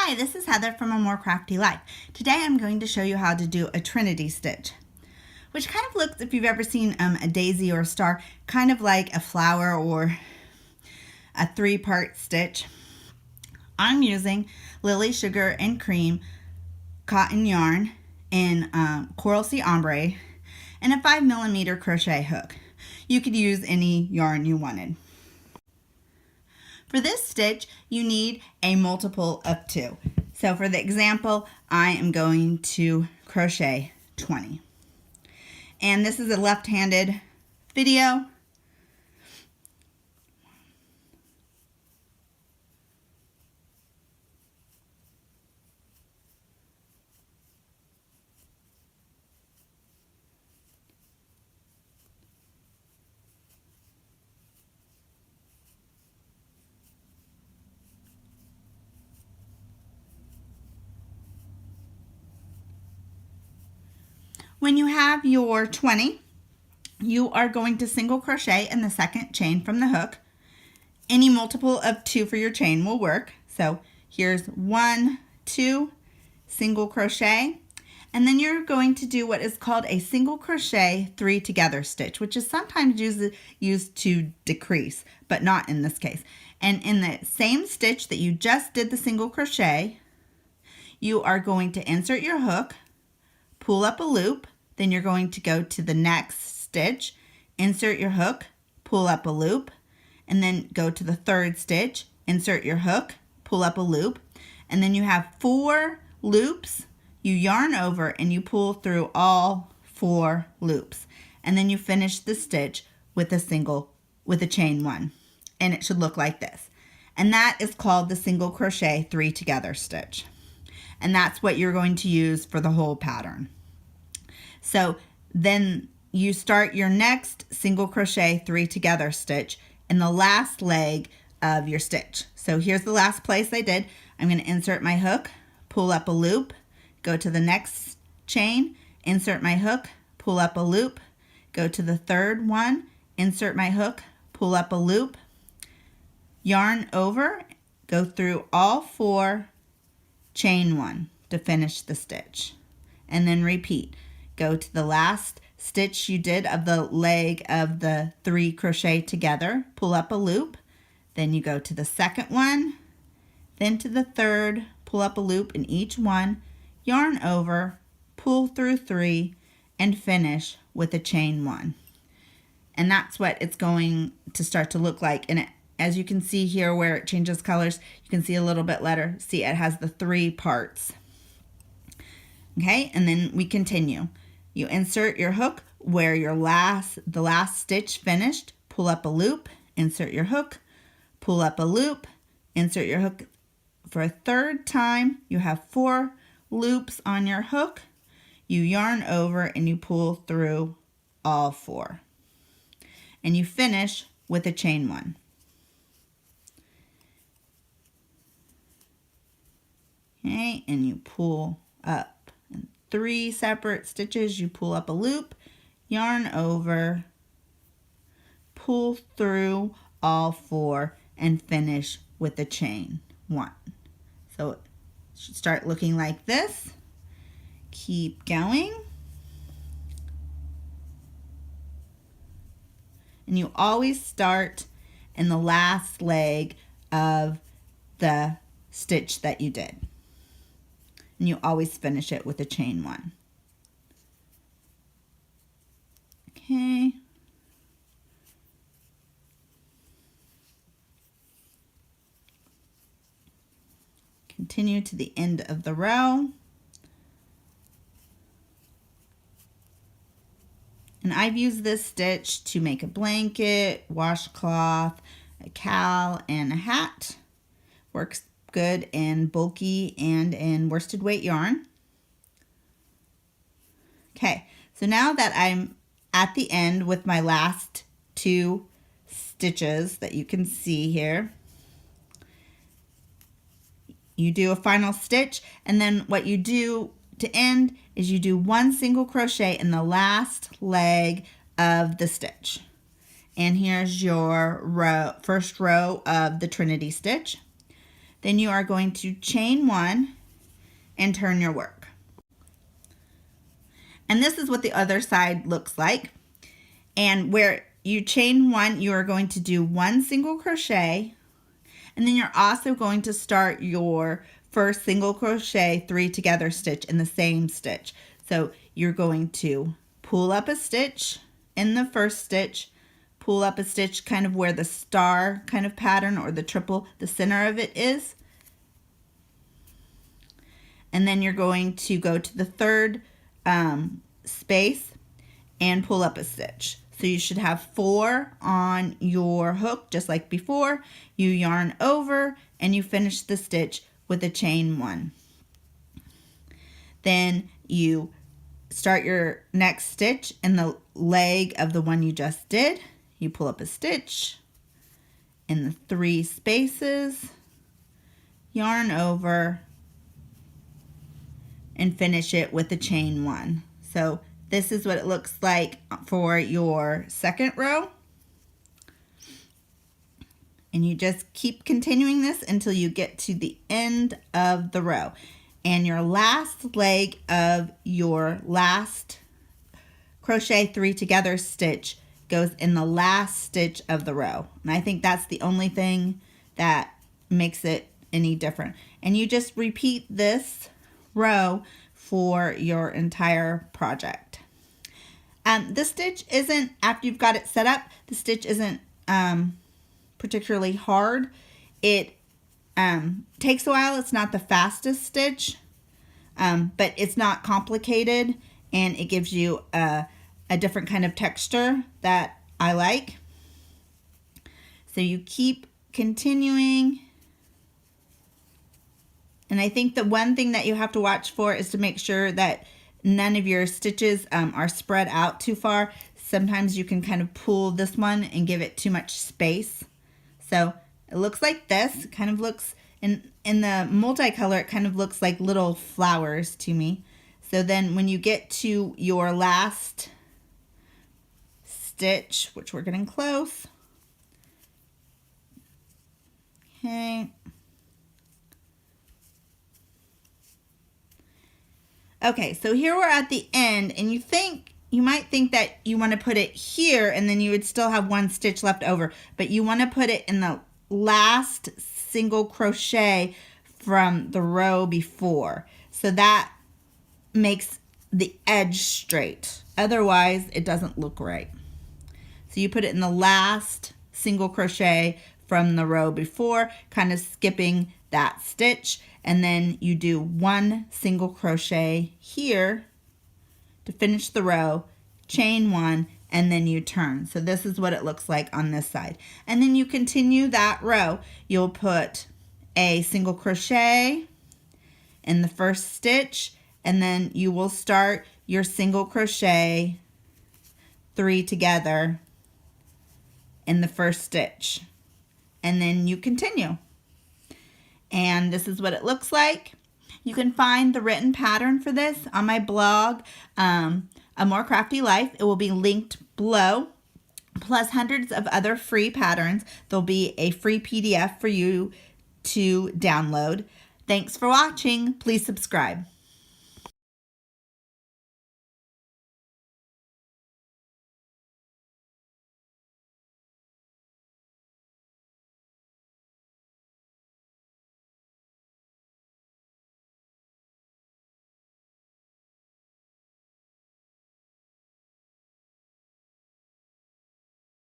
Hi, this is Heather from A More Crafty Life. Today I'm going to show you how to do a Trinity stitch, which kind of looks, if you've ever seen a daisy or a star, kind of like a flower or a three-part stitch. I'm using Lily Sugar and Cream cotton yarn in Coral Sea Ombre and a 5mm crochet hook. You could use any yarn you wanted. For this stitch, you need a multiple of 2. So for the example, I am going to crochet 20. And this is a left-handed video. When you have your 20, you are going to single crochet in the second chain from the hook. Any multiple of 2 for your chain will work. So here's 1, 2, single crochet, and then you're going to do what is called a single crochet 3 together stitch, which is sometimes used to decrease, but not in this case. And in the same stitch that you just did the single crochet, you are going to insert your hook, pull up a loop, then you're going to go to the next stitch, insert your hook, pull up a loop, and then go to the third stitch, insert your hook, pull up a loop, and then you have 4 loops. You yarn over and you pull through all 4 loops, and then you finish the stitch with a chain 1, and it should look like this. And that is called the single crochet 3 together stitch, and that's what you're going to use for the whole pattern. So then you start your next single crochet 3 together stitch in the last leg of your stitch. So here's the last place I did. I'm going to insert my hook, pull up a loop, go to the next chain, insert my hook, pull up a loop, go to the third one, insert my hook, pull up a loop, yarn over, go through all 4, chain 1 to finish the stitch, and then repeat. Go to the last stitch you did of the leg of the 3 crochet together, pull up a loop, then you go to the second one, then to the third, pull up a loop in each one, yarn over, pull through 3, and finish with a chain 1. And that's what it's going to start to look like. And as you can see here where it changes colors, you can see a little bit later. See, it has the 3 parts. Okay, and then we continue. You insert your hook where the last stitch finished, pull up a loop, insert your hook, pull up a loop, insert your hook for a third time. You have 4 loops on your hook. You yarn over and you pull through all 4. And you finish with a chain 1. Okay, and you pull up. 3 separate stitches, you pull up a loop, yarn over, pull through all 4, and finish with a chain 1. So it should start looking like this. Keep going. And you always start in the last leg of the stitch that you did. And you always finish it with a chain 1. Okay. Continue to the end of the row. And I've used this stitch to make a blanket, washcloth, a cowl, and a hat. Works good in bulky and in worsted weight yarn. Okay, so now that I'm at the end with my last 2 stitches that you can see here, you do a final stitch, and then what you do to end is you do 1 single crochet in the last leg of the stitch. And here's your first row of the Trinity stitch. Then you are going to chain 1 and turn your work. And this is what the other side looks like. And where you chain 1, you are going to do 1 single crochet, and then you're also going to start your first single crochet 3 together stitch in the same stitch. So you're going to pull up a stitch in the first stitch, pull up a stitch kind of where the star kind of pattern or the triple, the center of it is. And then you're going to go to the third space and pull up a stitch. So you should have 4 on your hook just like before. You yarn over and you finish the stitch with a chain 1. Then you start your next stitch in the leg of the one you just did. You pull up a stitch in the 3 spaces, yarn over, and finish it with a chain 1. So this is what it looks like for your second row. And you just keep continuing this until you get to the end of the row. And your last leg of your last crochet 3 together stitch goes in the last stitch of the row. And I think that's the only thing that makes it any different. And you just repeat this row for your entire project. The stitch isn't, after you've got it set up, the stitch isn't particularly hard. It takes a while. It's not the fastest stitch, but it's not complicated, and it gives you a different kind of texture that I like. So you keep continuing. And I think the one thing that you have to watch for is to make sure that none of your stitches are spread out too far. Sometimes you can kind of pull this one and give it too much space. So it looks like this. It kind of looks, in the multicolor, it kind of looks like little flowers to me. So then when you get to your last stitch, which we're getting close. Okay. Okay, so here we're at the end, and you might think that you want to put it here and then you would still have 1 stitch left over, but you want to put it in the last single crochet from the row before. So that makes the edge straight. Otherwise, it doesn't look right. So you put it in the last single crochet from the row before, kind of skipping that stitch, and then you do 1 single crochet here to finish the row, chain 1, and then you turn. So this is what it looks like on this side. And then you continue that row. You'll put a single crochet in the first stitch, and then you will start your single crochet 3 together in the first stitch, and then you continue. And this is what it looks like. You can find the written pattern for this on my blog, A More Crafty Life. It will be linked below, plus hundreds of other free patterns. There'll be a free PDF for you to download. Thanks for watching. Please subscribe.